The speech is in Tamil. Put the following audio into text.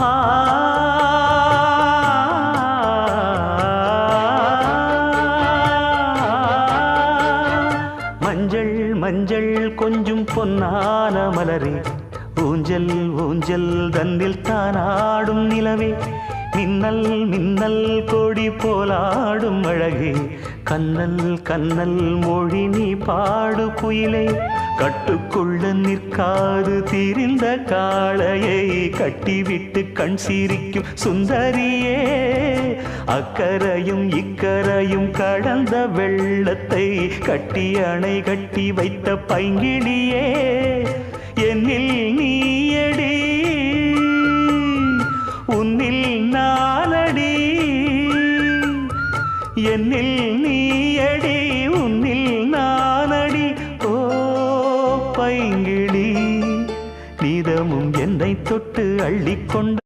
ஆ மஞ்சள் மஞ்சள் கொஞ்சம் பொன்னான மலரே, ஊஞ்சல் ஊஞ்சல் தன்னில் தானாடும் நிலவே, மின்னல் மின்னல் கொடி போலாடும் அழகே, கண்ணல் கண்ணல் மொழி நீ பாடு குயிலே, கட்டுக்குள்ள நிற்காது திரிந்த காளையை கட்டிவிட்டு கண் சிரிக்கும் சுந்தரியே, அக்கரையும் இக்கரையும் கடந்த வெள்ளத்தை கட்டி அணை கட்டி வைத்த பைங்கிளியே, என்னில் நீயடி உன்னில் நானடி, என்னில் நீயடி உன்னில் நானடி. ஓ பைங்கிளி, நீதமும் என்னை தொட்டு அள்ளிக்கொண்ட